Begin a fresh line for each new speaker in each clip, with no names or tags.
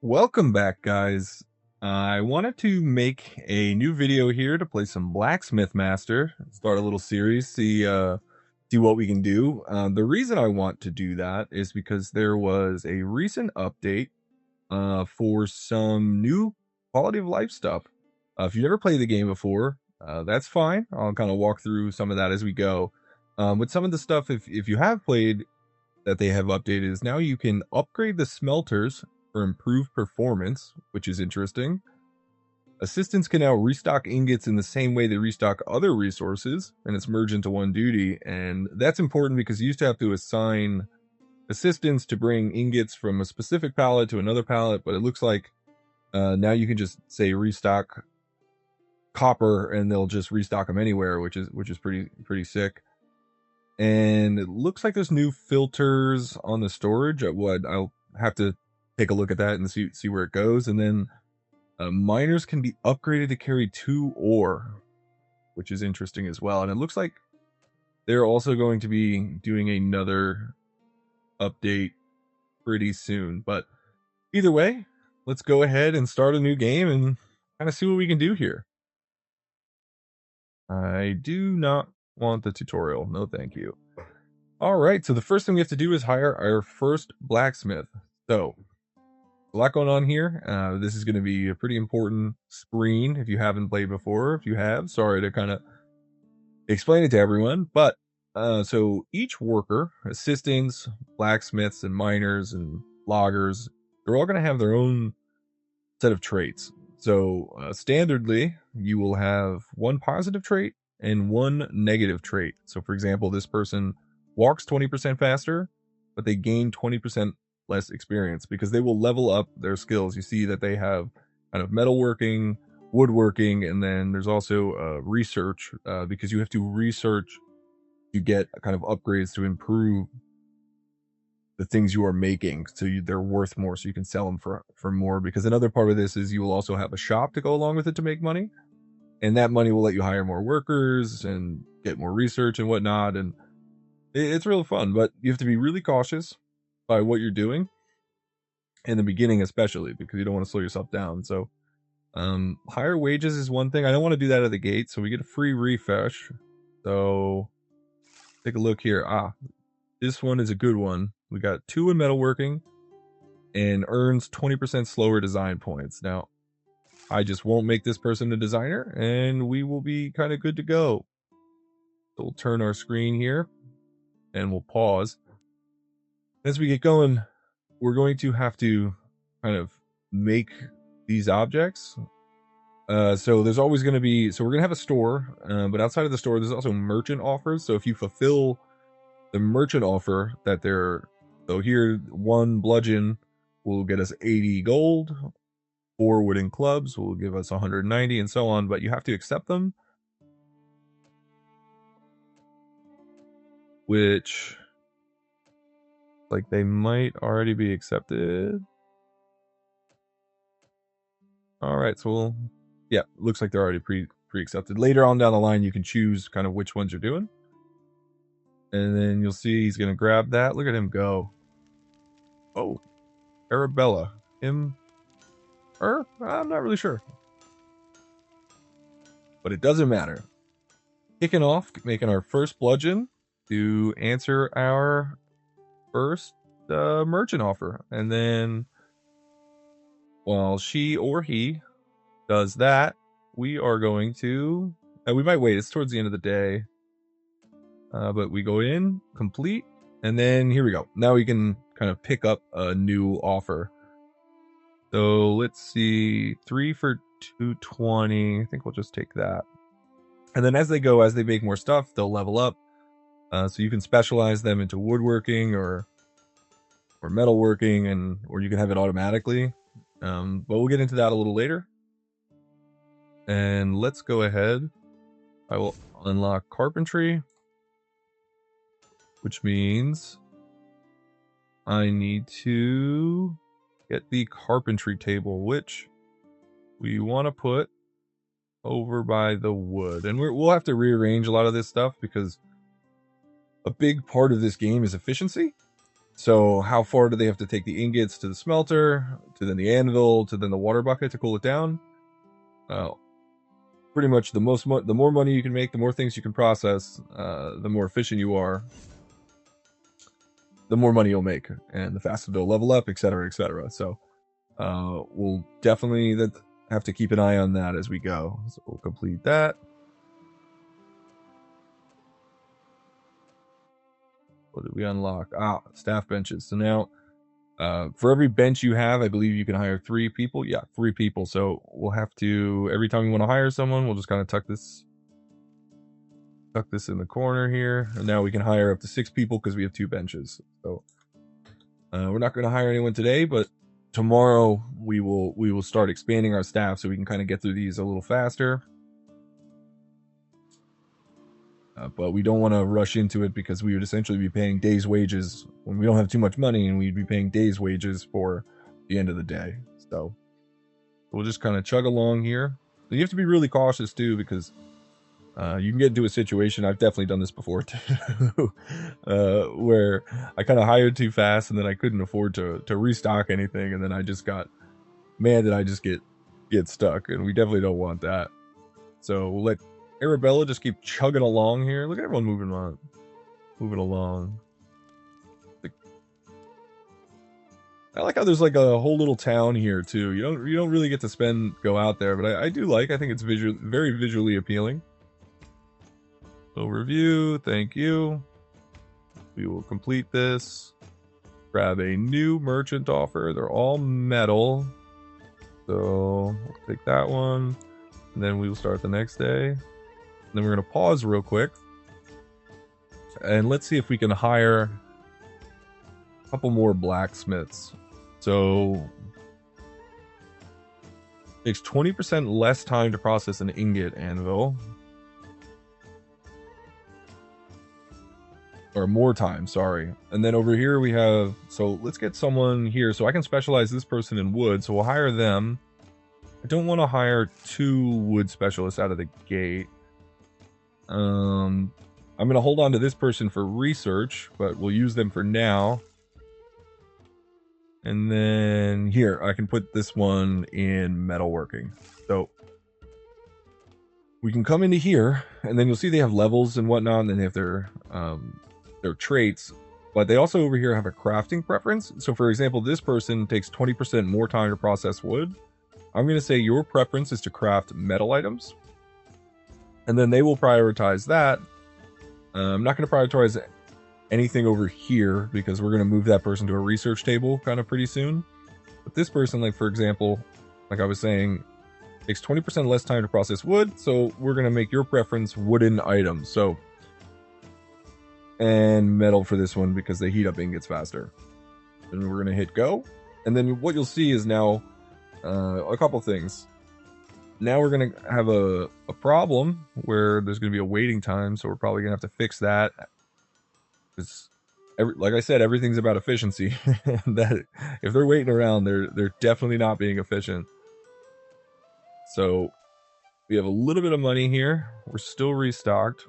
Welcome back, guys. I wanted to make a new video here to play some Blacksmith Master, start a little series, see what we can do. The reason I want to do that is because there was a recent update for some new quality of life stuff. If you've never played the game before, that's fine. I'll kind of walk through some of that as we go. With some of the stuff, if you have played that they have updated, is now you can upgrade the smelters for improved performance, which is interesting. Assistants can now restock ingots in the same way they restock other resources, and it's merged into one duty. And that's important because you used to have to assign assistants to bring ingots from a specific pallet to another pallet, but it looks like now you can just say restock copper, and they'll just restock them anywhere, which is pretty sick. And it looks like there's new filters on the storage. I'll have to take a look at that and see where it goes. And then miners can be upgraded to carry 2 ore, which is interesting as well. And it looks like they're also going to be doing another update pretty soon. But either way, let's go ahead and start a new game and kind of see what we can do here. I do not want the tutorial. No, thank you. All right, so the first thing we have to do is hire our first blacksmith. So a lot going on here. This is going to be a pretty important screen if you haven't played before. If you have, sorry to kind of explain it to everyone. But so each worker, assistants, blacksmiths, and miners and loggers, they're all going to have their own set of traits. So standardly, you will have 1 positive trait and 1 negative trait. So for example, this person walks 20% faster, but they gain 20% less experience because they will level up their skills. You see that they have kind of metalworking, woodworking, and then there's also research because you have to research to get kind of upgrades to improve the things you are making, so they're worth more, so you can sell them for more. Because another part of this is you will also have a shop to go along with it to make money, and that money will let you hire more workers and get more research and whatnot. And it's real fun, but you have to be really cautious by what you're doing in the beginning, especially because you don't want to slow yourself down. So higher wages is one thing. I don't want to do that at the gate, so we get a free refresh. So take a look here. This one is a good one. We got 2 in metalworking and earns 20% slower design points. Now I just won't make this person a designer and we will be kind of good to go. So we'll turn our screen here and we'll pause. As we get going, we're going to have to kind of make these objects. So there's always going to be, so we're going to have a store, but outside of the store, there's also merchant offers. So if you fulfill the merchant offer that so here 1 bludgeon will get us 80 gold, 4 wooden clubs will give us 190, and so on, but you have to accept them. Which, like, they might already be accepted. All right, so yeah, looks like they're already pre-accepted. Later on down the line, you can choose kind of which ones you're doing. And then you'll see he's going to grab that. Look at him go. Oh, Arabella. Her? I'm not really sure. But it doesn't matter. Kicking off, making our first bludgeon to answer our first merchant offer. And then while she or he does that, we are going to... we might wait. It's towards the end of the day. But we go in, complete, and then here we go. Now we can kind of pick up a new offer. So let's see, 3 for 220. I think we'll just take that. And then as they make more stuff, they'll level up. So you can specialize them into woodworking or metalworking, or you can have it automatically. But we'll get into that a little later. And let's go ahead. I will unlock carpentry, which means I need to get the carpentry table, which we want to put over by the wood. And we'll have to rearrange a lot of this stuff because a big part of this game is efficiency. So how far do they have to take the ingots to the smelter, to then the anvil, to then the water bucket to cool it down? Pretty much the more money you can make, the more things you can process, the more efficient you are, the more money you'll make, and the faster they'll level up, etc., etc. So we'll definitely have to keep an eye on that as we go. So we'll complete that. What did we unlock? Staff benches. So now, for every bench you have, I believe you can hire 3 people. Yeah, 3 people. So we'll have to, every time we want to hire someone, we'll just kind of tuck this in the corner here. And now we can hire up to 6 people because we have 2 benches. So we're not going to hire anyone today, but tomorrow we will start expanding our staff so we can kind of get through these a little faster. But we don't want to rush into it because we would essentially be paying days' wages when we don't have too much money, and we'd be paying days' wages for the end of the day. So we'll just kind of chug along here. You have to be really cautious too, because you can get into a situation, I've definitely done this before too, where I kind of hired too fast and then I couldn't afford to restock anything, and then I just got mad that I just get stuck, and we definitely don't want that. So we'll let Arabella just keep chugging along here. Look at everyone moving along. I like how there's like a whole little town here too. You don't really get to go out there, but I do like. I think it's very visually appealing. So review, thank you. We will complete this. Grab a new merchant offer. They're all metal. So we'll take that one, and then we will start the next day. Then we're going to pause real quick. And let's see if we can hire a couple more blacksmiths. So it takes 20% less time to process an ingot anvil. Or more time, sorry. And then over here we have, so let's get someone here. So I can specialize this person in wood. So we'll hire them. I don't want to hire 2 wood specialists out of the gate. I'm going to hold on to this person for research, but we'll use them for now. And then here, I can put this one in metalworking. So we can come into here, and then you'll see they have levels and whatnot, and then they have their traits. But they also over here have a crafting preference. So for example, this person takes 20% more time to process wood. I'm going to say your preference is to craft metal items. And then they will prioritize that. I'm not going to prioritize anything over here because we're going to move that person to a research table kind of pretty soon. But this person, like for example, like I was saying, takes 20% less time to process wood. So we're going to make your preference wooden items. So, and metal for this one because they heat up ingots faster. And we're going to hit go. And then what you'll see is now a couple things. Now we're going to have a problem where there's going to be a waiting time, so we're probably going to have to fix that. Because, like I said, everything's about efficiency. That if they're waiting around, they're definitely not being efficient. So we have a little bit of money here. We're still restocked.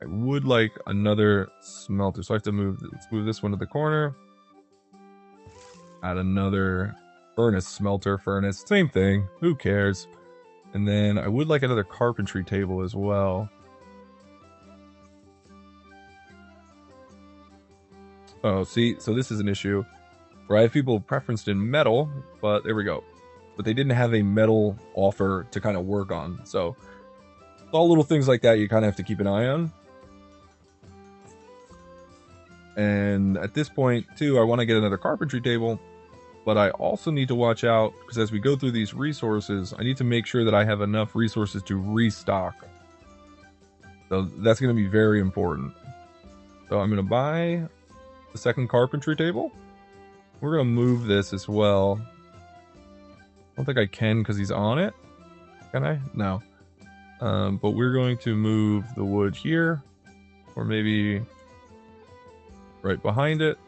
I would like another smelter, so I have to let's move this one to the corner. Add another furnace, same thing, who cares. And then I would like another carpentry table as well. Oh, see, so this is an issue where I have people preferenced in metal, but there we go. But they didn't have a metal offer to kind of work on. So all little things like that you kind of have to keep an eye on. And at this point too, I want to get another carpentry table. But I also need to watch out, because as we go through these resources, I need to make sure that I have enough resources to restock. So that's going to be very important. So I'm going to buy the second carpentry table. We're going to move this as well. I don't think I can because he's on it. Can I? No. But we're going to move the wood here, or maybe right behind it.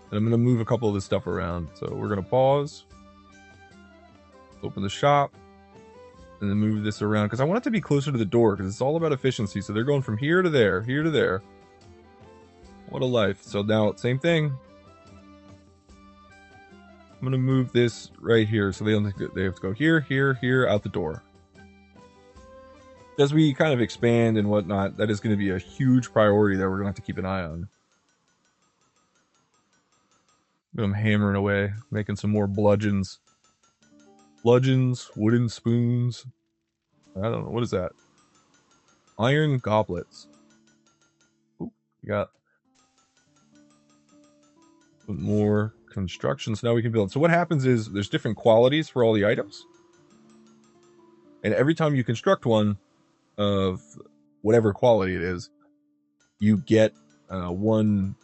And I'm going to move a couple of this stuff around. So we're going to pause, open the shop, and then move this around. Because I want it to be closer to the door, because it's all about efficiency. So they're going from here to there, here to there. What a life. So now, same thing. I'm going to move this right here. So they have to go here, here, here, out the door. As we kind of expand and whatnot, that is going to be a huge priority that we're going to have to keep an eye on. I'm hammering away, making some more bludgeons. Bludgeons, wooden spoons. I don't know. What is that? Iron goblets. Ooh, we got more construction. So now we can build. So what happens is there's different qualities for all the items. And every time you construct one of whatever quality it is, you get one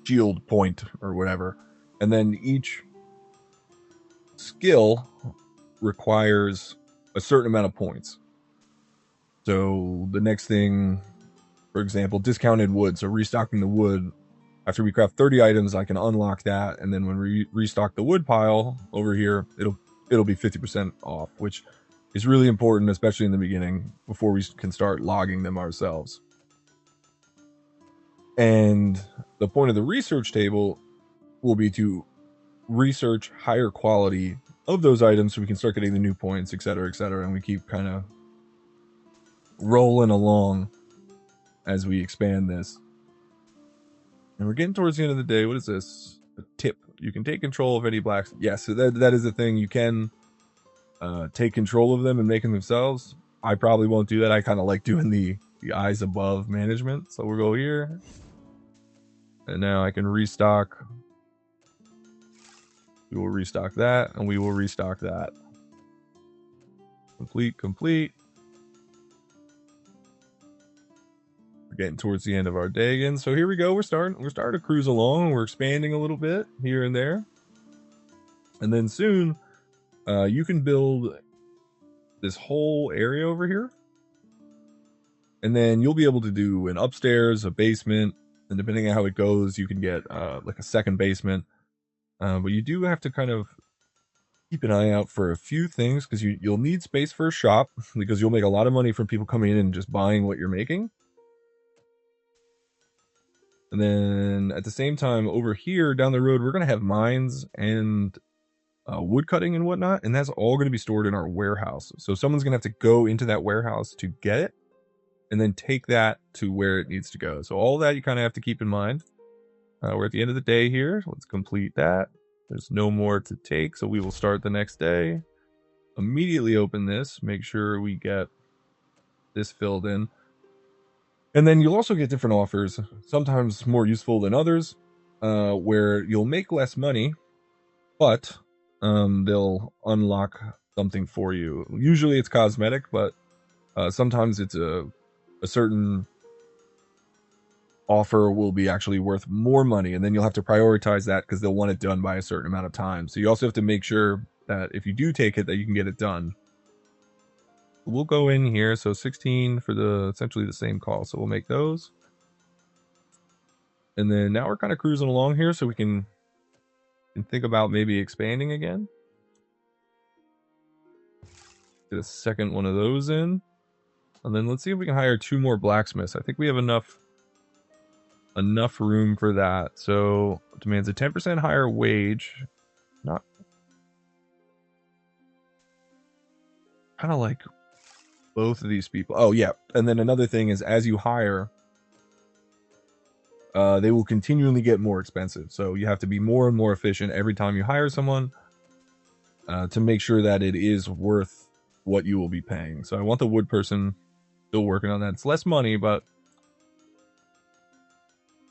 shield point or whatever. And then each skill requires a certain amount of points. So the next thing, for example, discounted wood. So restocking the wood. After we craft 30 items, I can unlock that. And then when we restock the wood pile over here, it'll be 50% off, which is really important, especially in the beginning, before we can start logging them ourselves. And the point of the research table will be to research higher quality of those items so we can start getting the new points, etc., etc., and we keep kind of rolling along as we expand this. And we're getting towards the end of the day. What is this? A tip. You can take control of any blacks. Yes, so that is the thing. You can take control of them and make them themselves. I probably won't do that. I kind of like doing the eyes above management. So we'll go here. And now I can restock. We will restock that, and we will restock that. Complete. We're getting towards the end of our day again. So here we go. We're starting to cruise along. We're expanding a little bit here and there. And then soon, you can build this whole area over here. And then you'll be able to do an upstairs, a basement, and depending on how it goes, you can get like a second basement. But you do have to kind of keep an eye out for a few things because you'll need space for a shop because you'll make a lot of money from people coming in and just buying what you're making. And then at the same time over here down the road, we're going to have mines and wood cutting and whatnot. And that's all going to be stored in our warehouse. So someone's going to have to go into that warehouse to get it and then take that to where it needs to go. So all that you kind of have to keep in mind. We're at the end of the day here. Let's complete that. There's no more to take, so we will start the next day. Immediately open this. Make sure we get this filled in. And then you'll also get different offers, sometimes more useful than others, where you'll make less money, but they'll unlock something for you. Usually it's cosmetic, but sometimes it's a certain offer will be actually worth more money, and then you'll have to prioritize that because they'll want it done by a certain amount of time. So you also have to make sure that if you do take it, that you can get it done. We'll go in here. So 16 for the essentially the same call. So we'll make those. And then now we're kind of cruising along here, so we can think about maybe expanding again. Get a second one of those in. And then let's see if we can hire 2 more blacksmiths. I think we have enough room for that. So demands a 10% higher wage. Not kind of like both of these people. Oh yeah. And then another thing is as you hire, they will continually get more expensive. So you have to be more and more efficient every time you hire someone to make sure that it is worth what you will be paying. So I want the wood person still working on that. It's less money, but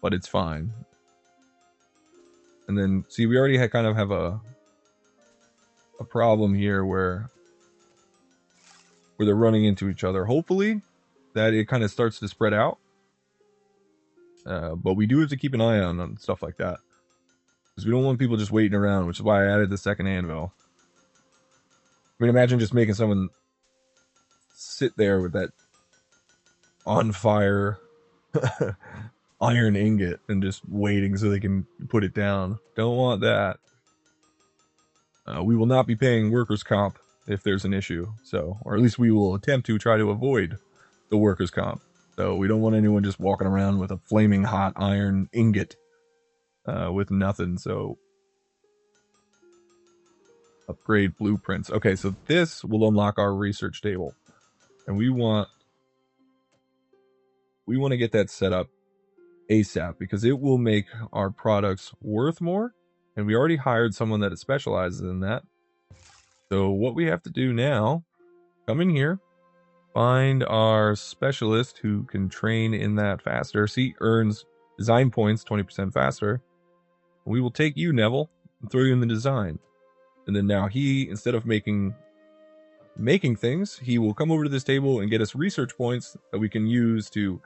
it's fine. And then see, we already kind of have a problem here where they're running into each other. Hopefully that it kind of starts to spread out. But we do have to keep an eye on stuff like that because we don't want people just waiting around, which is why I added the second anvil. I mean, imagine just making someone sit there with that on fire iron ingot and just waiting so they can put it down. Don't want that. We will not be paying workers' comp if there's an issue. So, or at least we will attempt to try to avoid the workers' comp. So we don't want anyone just walking around with a flaming hot iron ingot with nothing. So upgrade blueprints. Okay, so this will unlock our research table. And we want to get that set up ASAP because it will make our products worth more. And we already hired someone that specializes in that. So what we have to do now, come in here, find our specialist who can train in that faster. See, earns design points 20% faster. We will take you, Neville, and throw you in the design. And then now he, instead of making things, he will come over to this table and get us research points that we can use to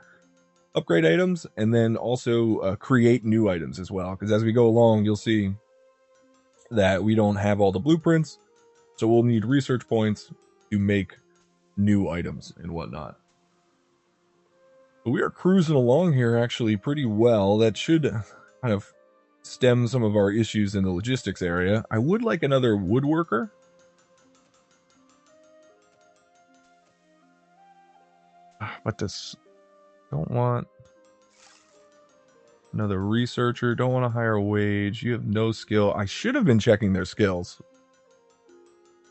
upgrade items and then also create new items as well. Because as we go along, you'll see that we don't have all the blueprints. So we'll need research points to make new items and whatnot. But we are cruising along here actually pretty well. That should kind of stem some of our issues in the logistics area. I would like another woodworker. But this don't want another researcher. Don't want to hire a wage. You have no skill. I should have been checking their skills.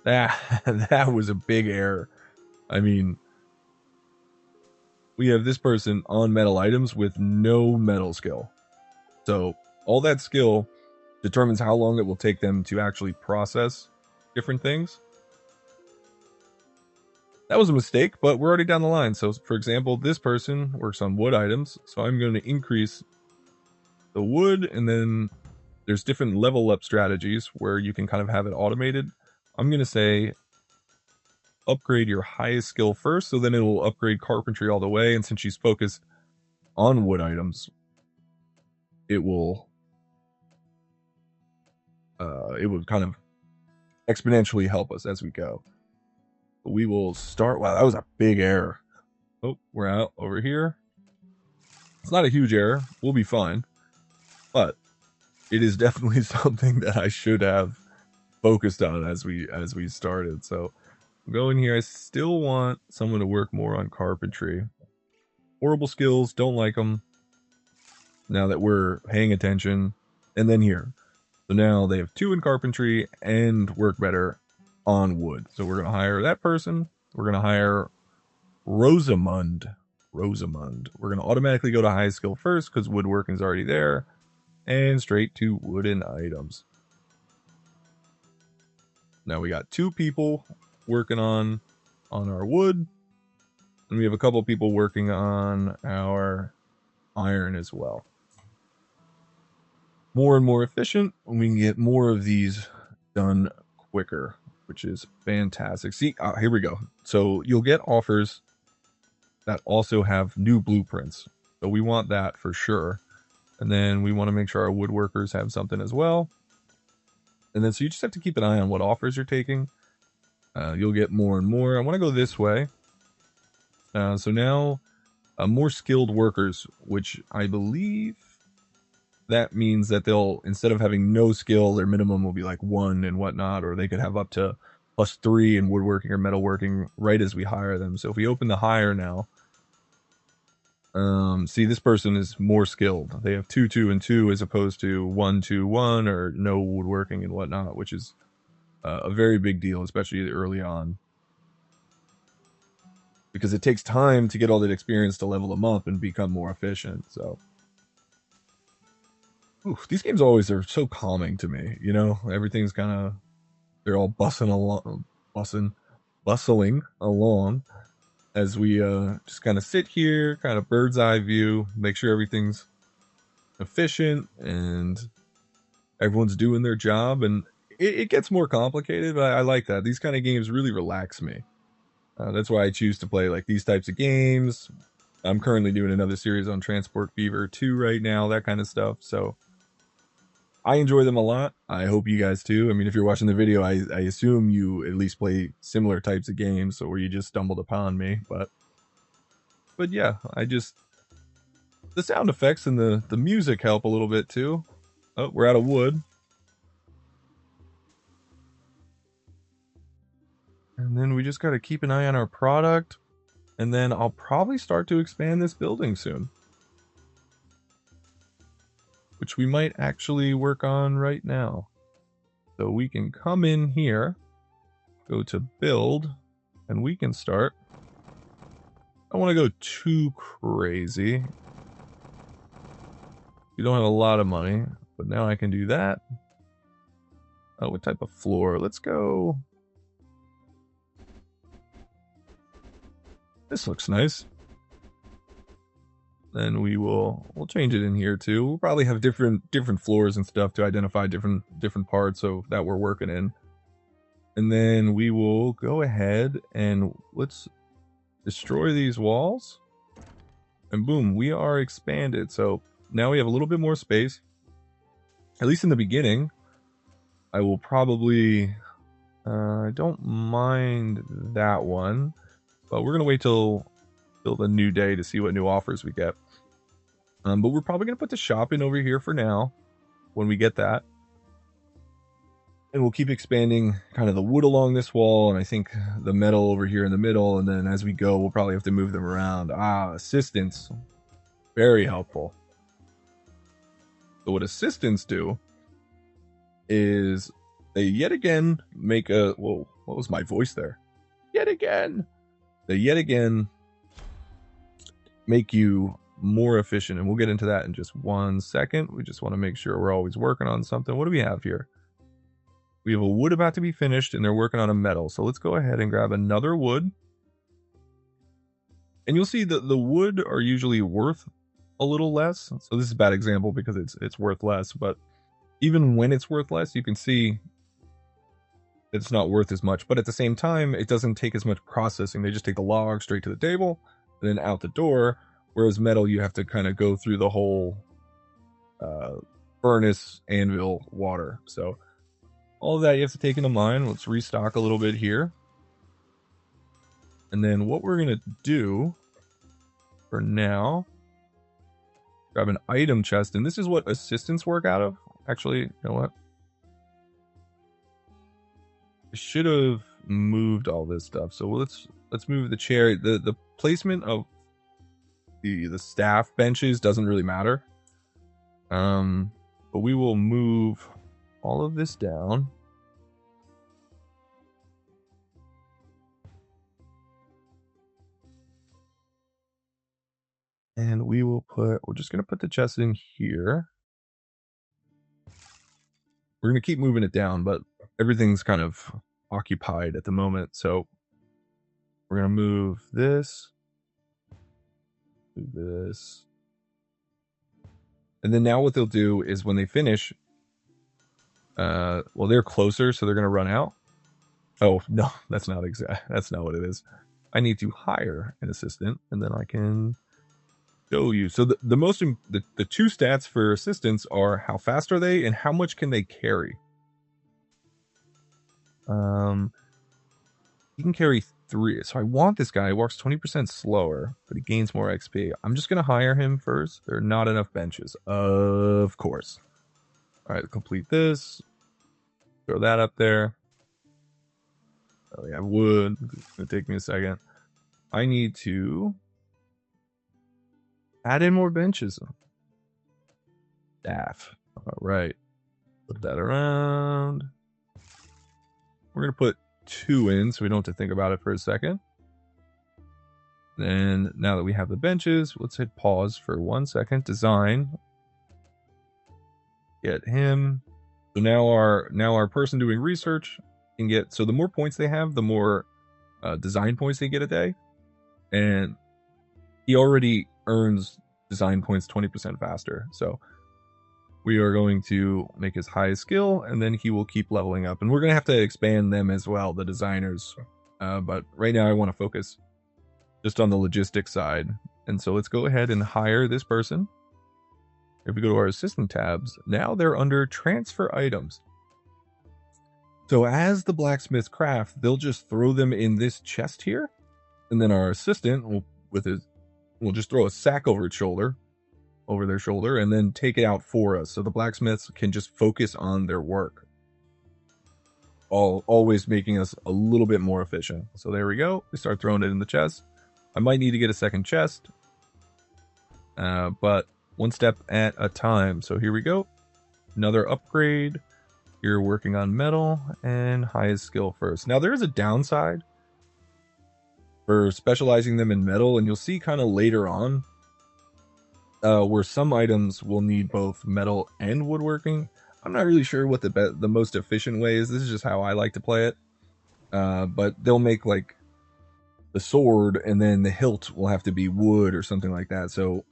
That was a big error. I mean, we have this person on metal items with no metal skill. So all that skill determines how long it will take them to actually process different things. That was a mistake, but we're already down the line. So for example, this person works on wood items. So I'm going to increase the wood, and then there's different level up strategies where you can kind of have it automated. I'm going to say upgrade your highest skill first, so then it will upgrade carpentry all the way. And since she's focused on wood items, it will kind of exponentially help us as we go. But we will start. Wow, that was a big error. Oh, we're out over here. It's not a huge error. We'll be fine. But it is definitely something that I should have focused on as we started. So go in here. I still want someone to work more on carpentry. Horrible skills, don't like them. Now that we're paying attention. And then here. So now they have 2 in carpentry and work better on wood. So we're going to hire that person. We're going to hire Rosamund. We're going to automatically go to high skill first because woodworking is already there. And straight to wooden items. Now we got 2 people working on our wood. And we have a couple people working on our iron as well. More and more efficient, and we can get more of these done quicker, which is fantastic. See, here we go. So you'll get offers that also have new blueprints. So we want that for sure. And then we want to make sure our woodworkers have something as well. And then so you just have to keep an eye on what offers you're taking. You'll get more and more. I want to go this way. So now more skilled workers, which I believe that means that they'll, instead of having no skill, their minimum will be like 1 and whatnot, or they could have up to +3 in woodworking or metalworking right as we hire them. So if we open the hire now, see, this person is more skilled. They have 2, 2, and 2 as opposed to 1, 2, 1 or no woodworking and whatnot, which is a very big deal, especially early on. Because it takes time to get all that experience to level them up and become more efficient, so... Oof, these games always are so calming to me, you know? Everything's kind of... They're all bustling along as we just kind of sit here, kind of bird's eye view, make sure everything's efficient and everyone's doing their job. And it gets more complicated, but I like that. These kind of games really relax me. That's why I choose to play like these types of games. I'm currently doing another series on Transport Fever 2 right now, that kind of stuff. So I enjoy them a lot. I hope you guys too. I mean, if you're watching the video, I assume you at least play similar types of games, or you just stumbled upon me. But yeah, the sound effects and the music help a little bit too. Oh, we're out of wood. And then we just got to keep an eye on our product. And then I'll probably start to expand this building soon, which we might actually work on right now. So we can come in here, go to build, and we can start. I don't want to go too crazy. You don't have a lot of money, but now I can do that. Oh, what type of floor? Let's go. This looks nice. Then we'll change it in here too. We'll probably have different floors and stuff to identify different parts of that we're working in. And then we will go ahead and let's destroy these walls. And boom, we are expanded. So now we have a little bit more space. At least in the beginning. I will probably I don't mind that one, but we're gonna wait till the new day to see what new offers we get. But we're probably gonna put the shop in over here for now when we get that. And we'll keep expanding kind of the wood along this wall, and I think the metal over here in the middle, and then as we go, we'll probably have to move them around. Assistants. Very helpful. So what assistants do is they yet again make a... Whoa, what was my voice there? Yet again. They yet again make you more efficient, and we'll get into that in just 1 second. We just want to make sure we're always working on something. What do we have here? We have a wood about to be finished, and they're working on a metal. So let's go ahead and grab another wood. And you'll see that the wood are usually worth a little less. So this is a bad example because it's worth less, but even when it's worth less, you can see it's not worth as much. But at the same time, it doesn't take as much processing. They just take the log straight to the table and then out the door. Whereas metal, you have to kind of go through the whole furnace, anvil, water. So all of that you have to take into mind. Let's restock a little bit here. And then what we're going to do for now, grab an item chest. And this is what assistants work out of. Actually, you know what? I should have moved all this stuff. So let's move the chair. The placement of the staff benches doesn't really matter. But we will move all of this down. And we're just going to put the chest in here. We're going to keep moving it down, but everything's kind of occupied at the moment. So we're going to move this. This. And then now what they'll do is when they finish, well, they're closer, so they're going to run out. Oh, no, that's not what it is. I need to hire an assistant, and then I can show you. So the two stats for assistants are how fast are they and how much can they carry. He can carry 3. So I want this guy. He walks 20% slower, but he gains more XP. I'm just going to hire him first. There are not enough benches. Of course. All right, complete this. Throw that up there. Oh, yeah, wood. It's going to take me a second. I need to add in more benches. Staff. All right. Put that around. We're going to put 2 in so we don't have to think about it for a second. Then now that we have the benches, let's hit pause for 1 second. Design. Get him. So now our person doing research can get, so the more points they have, the more design points they get a day. And he already earns design points 20% faster. So we are going to make his highest skill, and then he will keep leveling up. And we're going to have to expand them as well, the designers. But right now I want to focus just on the logistics side. And so let's go ahead and hire this person. If we go to our assistant tabs, now they're under transfer items. So as the blacksmith craft, they'll just throw them in this chest here. And then our assistant will just throw a sack over their shoulder, and then take it out for us. So the blacksmiths can just focus on their work. Always making us a little bit more efficient. So there we go. We start throwing it in the chest. I might need to get a second chest, but one step at a time. So here we go. Another upgrade. You're working on metal and highest skill first. Now there is a downside for specializing them in metal, and you'll see kind of later on where some items will need both metal and woodworking. I'm not really sure what the most efficient way is. This is just how I like to play it. But they'll make like the sword, and then the hilt will have to be wood or something like that. So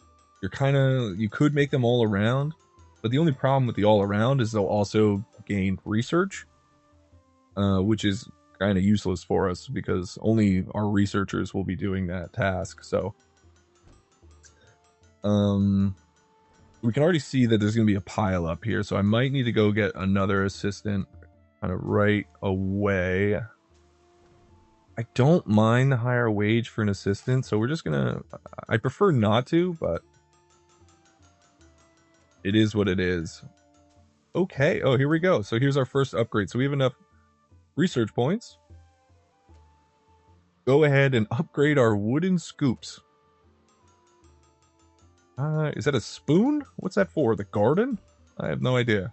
you could make them all around, but the only problem with the all around is they'll also gain research, which is kind of useless for us because only our researchers will be doing that task. So we can already see that there's going to be a pile up here, so I might need to go get another assistant kind of right away. I don't mind the higher wage for an assistant, so we're just gonna... I prefer not to, but it is what it is. Okay, oh, here we go. So here's our first upgrade. So we have enough research points. Go ahead and upgrade our wooden scoops. Is that a spoon? What's that for? The garden? I have no idea.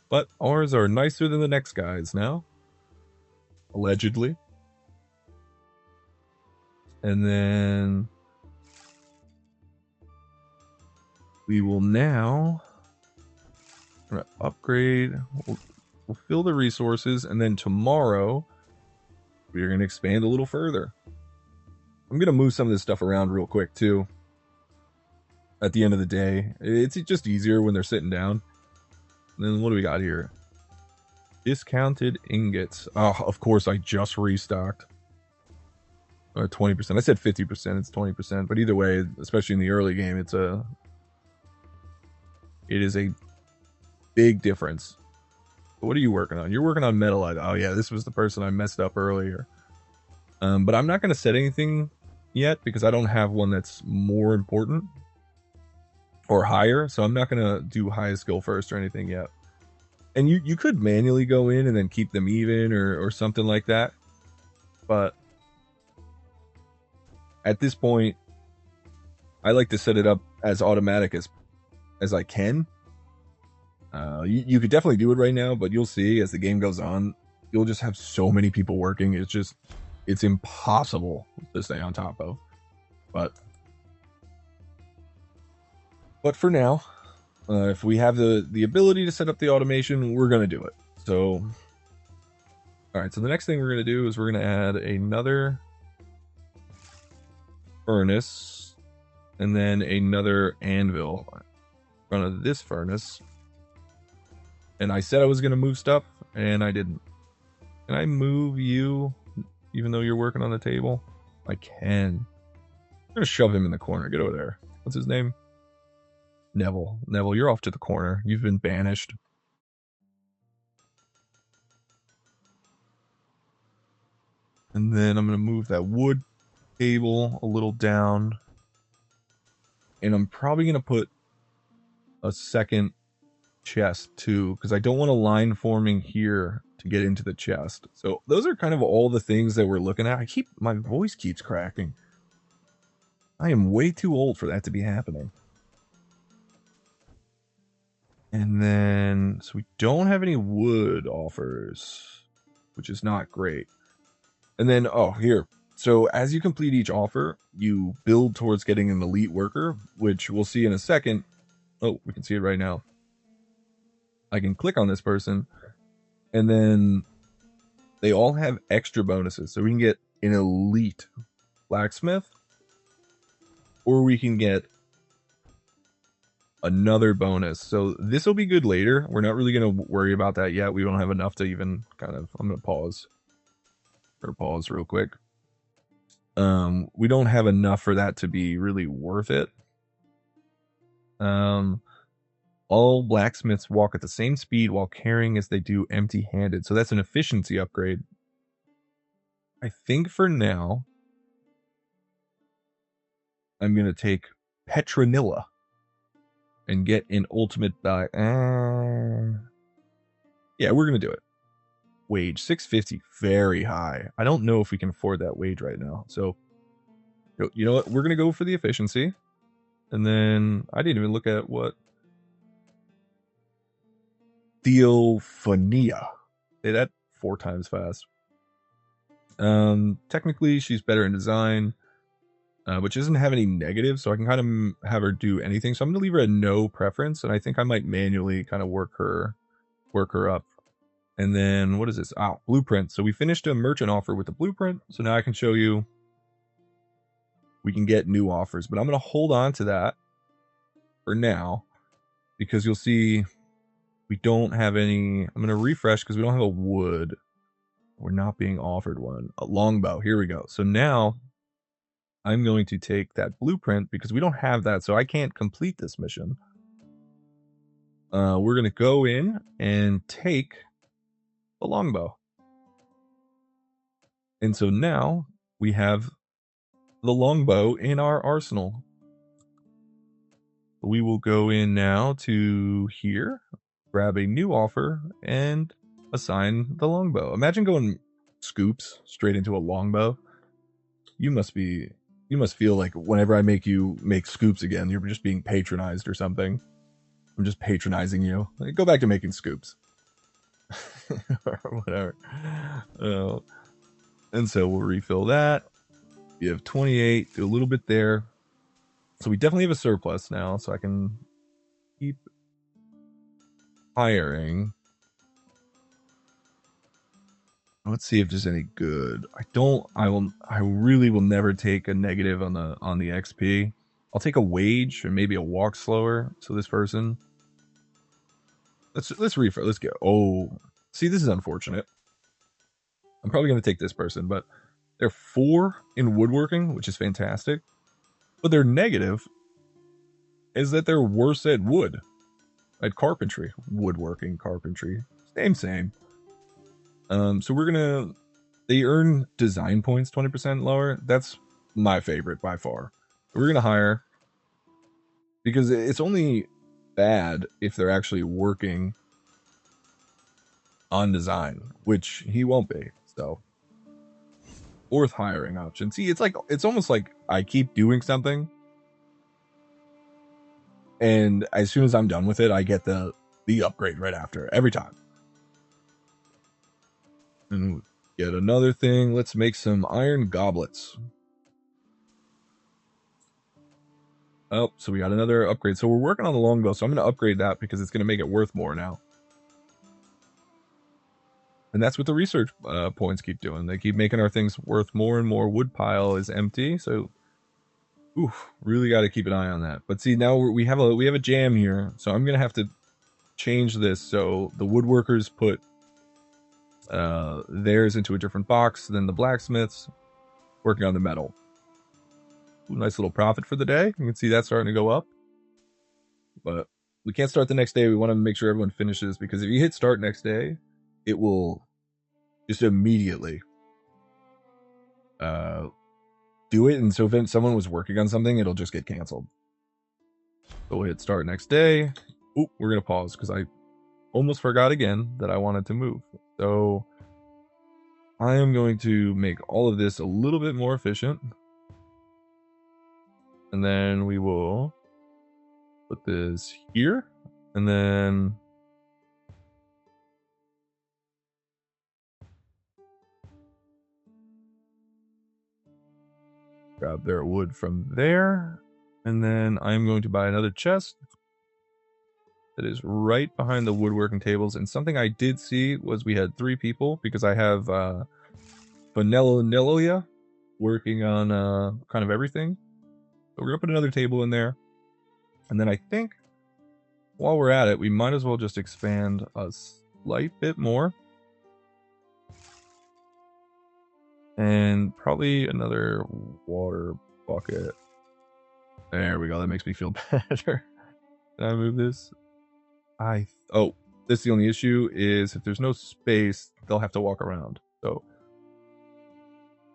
But ours are nicer than the next guy's now. Allegedly. And then we will now upgrade. We'll fill the resources, and then tomorrow we're going to expand a little further. I'm going to move some of this stuff around real quick too. At the end of the day, it's just easier when they're sitting down. And then what do we got here? Discounted ingots. Oh, of course, I just restocked. 20%. I said 50%. It's 20%. But either way, especially in the early game, it is a big difference. But what are you working on? You're working on metal. Oh yeah, this was the person I messed up earlier. But I'm not going to set anything yet because I don't have one that's more important or higher. So I'm not going to do highest skill first or anything yet. And you could manually go in and then keep them even or something like that. But at this point, I like to set it up as automatic as I can. You could definitely do it right now, but you'll see as the game goes on, you'll just have so many people working. It's impossible to stay on top of. But for now, if we have the ability to set up the automation, we're going to do it. So, all right. So the next thing we're going to do is we're going to add another furnace and then another anvil in front of this furnace. And I said I was going to move stuff, and I didn't. Can I move you, even though you're working on the table? I can. I'm going to shove him in the corner. Get over there. What's his name? Neville. Neville, you're off to the corner. You've been banished. And then I'm going to move that wood table a little down. And I'm probably going to put a second chest too, because I don't want a line forming here to get into the chest. So those are kind of all the things that we're looking at. My voice keeps cracking. I am way too old for that to be happening. And then, so we don't have any wood offers, which is not great. And then, oh, here. So as you complete each offer, you build towards getting an elite worker, which we'll see in a second. Oh, we can see it right now. I can click on this person, and then they all have extra bonuses. So we can get an elite blacksmith, or we can get another bonus. So this will be good later. We're not really going to worry about that yet. We don't have enough to even kind of... I'm going to pause real quick. We don't have enough for that to be really worth it. All blacksmiths walk at the same speed while carrying as they do empty-handed. So that's an efficiency upgrade. I think for now, I'm going to take Petronilla and get an ultimate yeah, we're going to do it. Wage, 650, very high. I don't know if we can afford that wage right now. So You know what? We're gonna go for the efficiency, and then I didn't even look at what Theophania. Say that 4 times fast. Technically, she's better in design, but she doesn't have any negatives, so I can kind of have her do anything. So I'm gonna leave her at no preference, and I think I might manually kind of work her up. And then what is this? Oh, blueprint. So we finished a merchant offer with the blueprint. So now I can show you we can get new offers, but I'm gonna hold on to that for now because you'll see we don't have any. I'm gonna refresh because we don't have a wood. We're not being offered one. A longbow. Here we go. So now I'm going to take that blueprint because we don't have that, so I can't complete this mission. We're going to go in and take the longbow. And so now we have the longbow in our arsenal. We will go in now to here, grab a new offer, and assign the longbow. Imagine going scoops straight into a longbow. You must feel like whenever I make you make scoops again, you're just being patronized or something. I'm just patronizing you. Like, go back to making scoops. Or whatever. And so we'll refill that. We have 28, do a little bit there. So we definitely have a surplus now, so I can keep hiring. Let's see if there's any good. I really will never take a negative on the XP. I'll take a wage and maybe a walk slower. So this person. Let's refill. Let's go. Oh, see, this is unfortunate. I'm probably gonna take this person, but they're 4 in woodworking, which is fantastic. But their negative is that they're worse at wood. At carpentry. Woodworking, carpentry. Same. So we're gonna. They earn design points 20% lower. That's my favorite by far. We're gonna hire because it's only bad if they're actually working on design, which he won't be. So 4th hiring option. See, it's almost like I keep doing something, and as soon as I'm done with it, I get the upgrade right after every time. And get another thing. Let's make some iron goblets. Oh, so we got another upgrade. So we're working on the longbow, so I'm going to upgrade that because it's going to make it worth more now. And that's what the research points keep doing. They keep making our things worth more and more. Wood pile is empty, so really got to keep an eye on that. But see, now we have a jam here, so I'm going to have to change this so the woodworkers put theirs into a different box than the blacksmiths working on the metal. Ooh, nice little profit for the day. You can see that starting to go up. But we can't start the next day. We want to make sure everyone finishes, because if you hit start next day, it will just immediately do it. And so if someone was working on something, it'll just get canceled. So we'll hit start next day. Oop, we're going to pause because I almost forgot again that I wanted to move. So I am going to make all of this a little bit more efficient. And then we will put this here. And then grab their wood from there. And then I'm going to buy another chest that is right behind the woodworking tables. And something I did see was we had 3 people, because I have Vanilla working on kind of everything. So we're going to put another table in there. And then I think while we're at it, we might as well just expand a slight bit more. And probably another water bucket. There we go. That makes me feel better. Can I move this? Oh, this is the only issue is if there's no space, they'll have to walk around. So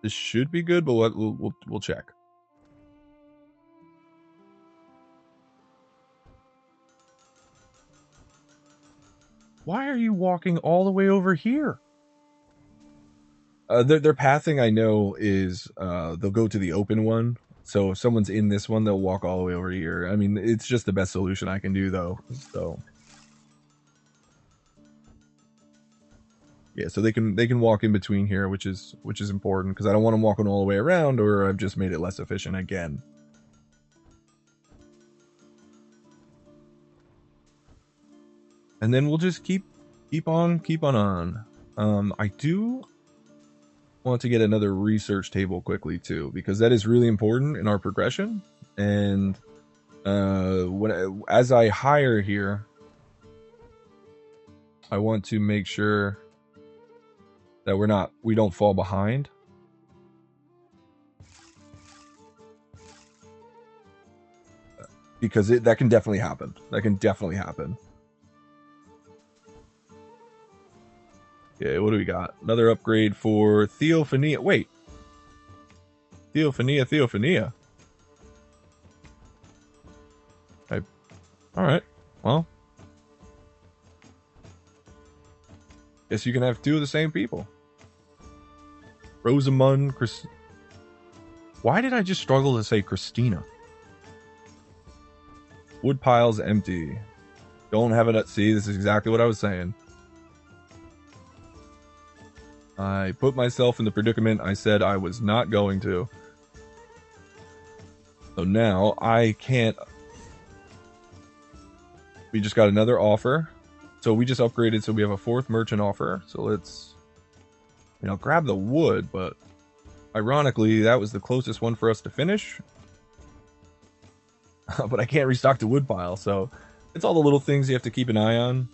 this should be good, but we'll check. Why are you walking all the way over here? Their pathing, I know, is they'll go to the open one So if someone's in this one, they'll walk all the way over here. I mean, it's just the best solution I can do, though. So yeah, so they can walk in between here, which is important because I don't want them walking all the way around, or I've just made it less efficient again. And then we'll just keep on. I do want to get another research table quickly too, because that is really important in our progression. And as I hire here, I want to make sure that we don't fall behind. Because that can definitely happen. Okay, what do we got? Another upgrade for Theophania. Wait. Theophania. Alright. Well. Guess you can have two of the same people. Rosamund, Why did I just struggle to say Christina? Wood pile's empty. Don't have it. See, this is exactly what I was saying. I put myself in the predicament I said I was not going to. So now I can't. We just got another offer. So we just upgraded, so we have a 4th merchant offer. So let's, grab the wood, but ironically, that was the closest one for us to finish. But I can't restock the wood pile, so it's all the little things you have to keep an eye on.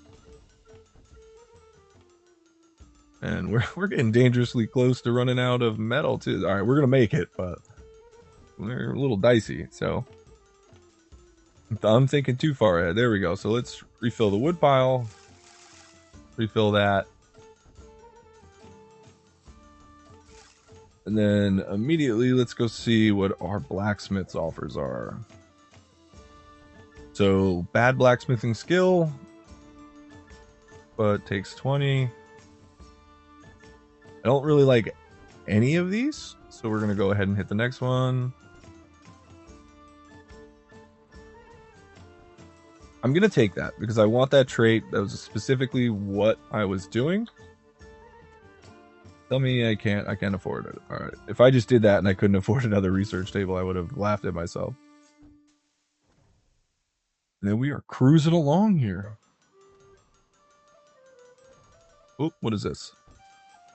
And we're getting dangerously close to running out of metal, too. All right, we're going to make it, but we're a little dicey, so I'm thinking too far ahead. There we go. So let's refill the wood pile. Refill that. And then immediately, let's go see what our blacksmith's offers are. So, bad blacksmithing skill, but takes 20. I don't really like any of these, so we're going to go ahead and hit the next one. I'm going to take that because I want that trait. That was specifically what I was doing. Tell me I can't afford it. All right. If I just did that and I couldn't afford another research table, I would have laughed at myself. And then we are cruising along here. Oh, what is this?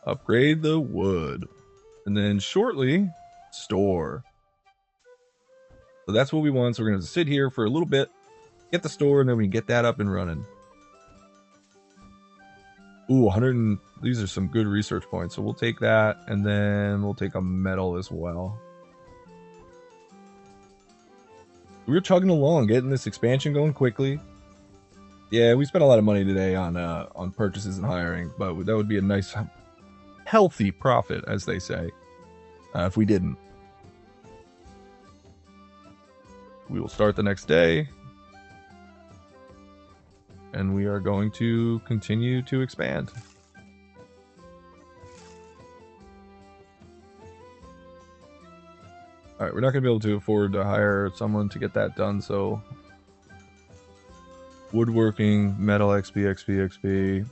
Upgrade the wood. And then shortly, store. So that's what we want. So we're going to sit here for a little bit, get the store, and then we can get that up and running. Ooh, 100. These are some good research points. So we'll take that, and then we'll take a metal as well. We're chugging along, getting this expansion going quickly. Yeah, we spent a lot of money today on purchases and hiring, but that would be a nice, healthy profit, as they say, if we didn't. We will start the next day, and we are going to continue to expand. All right, we're not going to be able to afford to hire someone to get that done, so woodworking, metal, XP.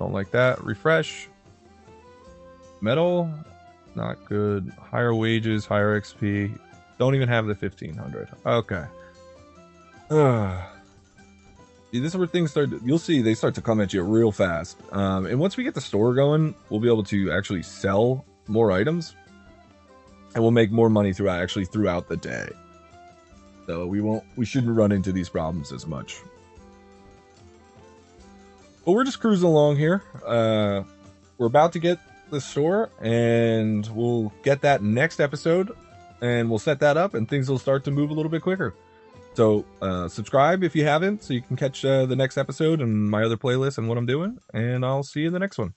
Don't like that. Refresh. Metal, not good. Higher wages, higher XP. Don't even have the 1500. Okay. See, this is where things start. You'll see they start to come at you real fast. And once we get the store going, we'll be able to actually sell more items. And we'll make more money throughout the day. So we shouldn't run into these problems as much. But we're just cruising along here. We're about to get the store, and we'll get that next episode, and we'll set that up, and things will start to move a little bit quicker. So subscribe if you haven't, so you can catch the next episode and my other playlist and what I'm doing, and I'll see you in the next one.